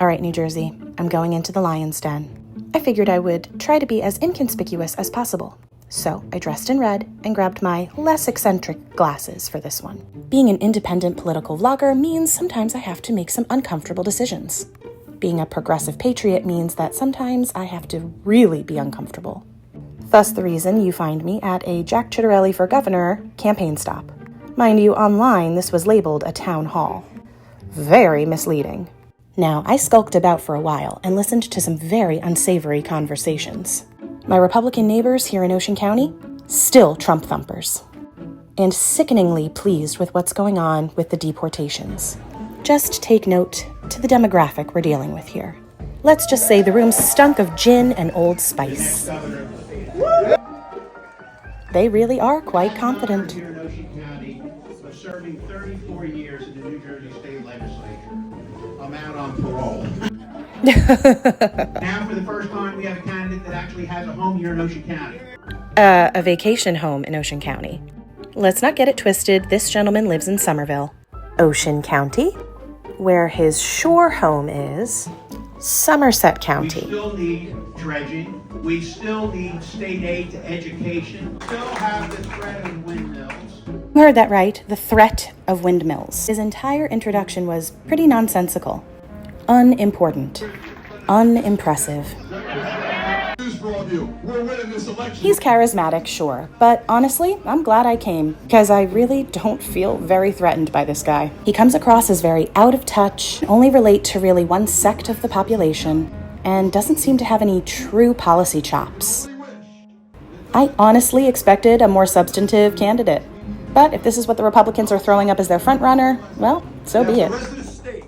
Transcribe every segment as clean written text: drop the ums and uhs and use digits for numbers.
All right, New Jersey, I'm going into the lion's den. I figured I would try to be as inconspicuous as possible. So I dressed in red and grabbed my less eccentric glasses for this one. Being an independent political vlogger means sometimes I have to make some uncomfortable decisions. Being a progressive patriot means that sometimes I have to really be uncomfortable. Thus the reason you find me at a Jack Ciattarelli for Governor campaign stop. Mind you, online this was labeled a town hall. Very misleading. Now, I skulked about for a while and listened to some very unsavory conversations. My Republican neighbors here in Ocean County, still Trump thumpers. And sickeningly pleased with what's going on with the deportations. Just take note to the demographic we're dealing with here. Let's just say the room stunk of gin and Old Spice. They really are quite confident. Here in Ocean County, was serving 34 years in the New Jersey State Legislature. I'm out on parole. Now, for the first time, we have a candidate that actually has a home here in Ocean County. A vacation home in Ocean County. Let's not get it twisted. This gentleman lives in Somerville, Ocean County, where his shore home is Somerset County. We still need dredging. We still need state aid to education. We still have the threat of windmills. You heard that right, the threat of windmills. His entire introduction was pretty nonsensical, unimportant, unimpressive. He's charismatic, sure, but honestly, I'm glad I came, because I really don't feel very threatened by this guy. He comes across as very out of touch, only relate to really one sect of the population, and doesn't seem to have any true policy chops. I honestly expected a more substantive candidate, but if this is what the Republicans are throwing up as their frontrunner, well, so be it. If the rest of the state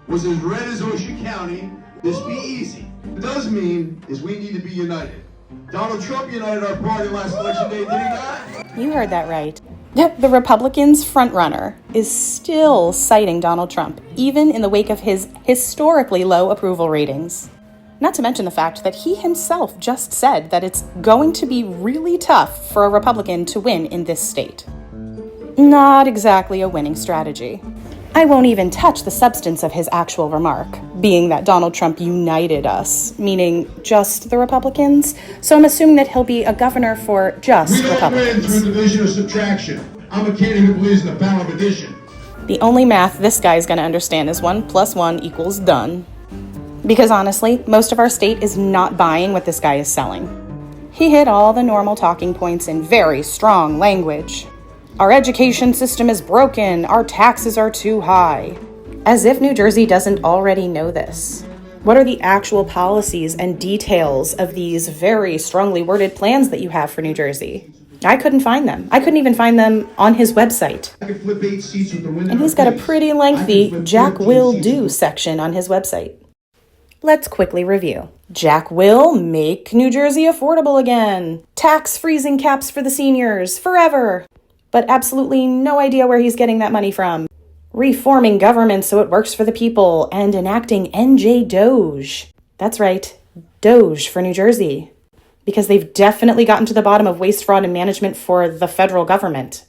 was as red as Ocean County, this be easy. What it does mean is we need to be united. Donald Trump united our party last election day, did he not? You heard that right. The Republicans' frontrunner is still citing Donald Trump, even in the wake of his historically low approval ratings. Not to mention the fact that he himself just said that it's going to be really tough for a Republican to win in this state. Not exactly a winning strategy. I won't even touch the substance of his actual remark, being that Donald Trump united us, meaning just the Republicans. So I'm assuming that he'll be a governor for just Republicans. We don't win through division or subtraction. I'm a candidate who believes in the power of addition. The only math this guy's going to understand is 1 + 1 = done. Because honestly, most of our state is not buying what this guy is selling. He hit all the normal talking points in very strong language. Our education system is broken. Our taxes are too high. As if New Jersey doesn't already know this. What are the actual policies and details of these very strongly worded plans that you have for New Jersey? I couldn't find them. I couldn't even find them on his website. I can flip 8 seats with the wind. And he's got a pretty lengthy Jack will do section on his website. Let's quickly review. Jack will make New Jersey affordable again. Tax freezing caps for the seniors forever. But absolutely no idea where he's getting that money from. Reforming government so it works for the people and enacting NJ Doge. That's right, Doge for New Jersey. Because they've definitely gotten to the bottom of waste, fraud, and management for the federal government.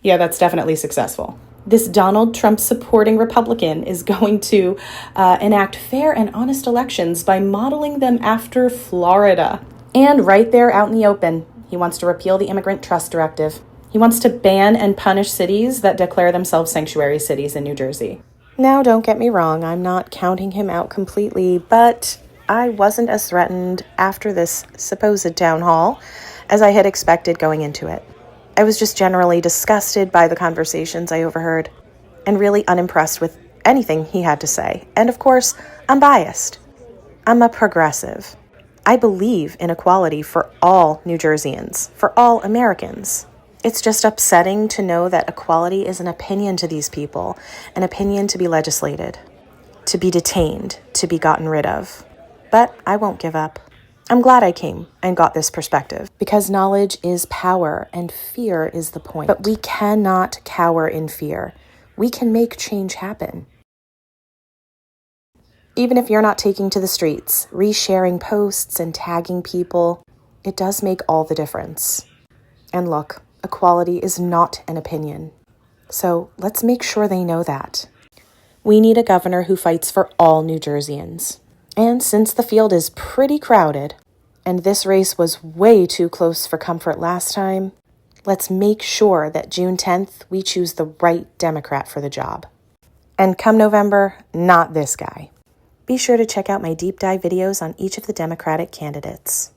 Yeah, that's definitely successful. This Donald Trump supporting Republican is going to enact fair and honest elections by modeling them after Florida. And right there out in the open, he wants to repeal the Immigrant Trust Directive. He wants to ban and punish cities that declare themselves sanctuary cities in New Jersey. Now, don't get me wrong, I'm not counting him out completely, but I wasn't as threatened after this supposed town hall as I had expected going into it. I was just generally disgusted by the conversations I overheard and really unimpressed with anything he had to say. And of course, I'm biased. I'm a progressive. I believe in equality for all New Jerseyans, for all Americans. It's just upsetting to know that equality is an opinion to these people, an opinion to be legislated, to be detained, to be gotten rid of. But I won't give up. I'm glad I came and got this perspective, because knowledge is power and fear is the point. But we cannot cower in fear. We can make change happen. Even if you're not taking to the streets, resharing posts and tagging people, it does make all the difference. And look, equality is not an opinion. So let's make sure they know that. We need a governor who fights for all New Jerseyans. And since the field is pretty crowded, and this race was way too close for comfort last time, let's make sure that June 10th we choose the right Democrat for the job. And come November, not this guy. Be sure to check out my deep dive videos on each of the Democratic candidates.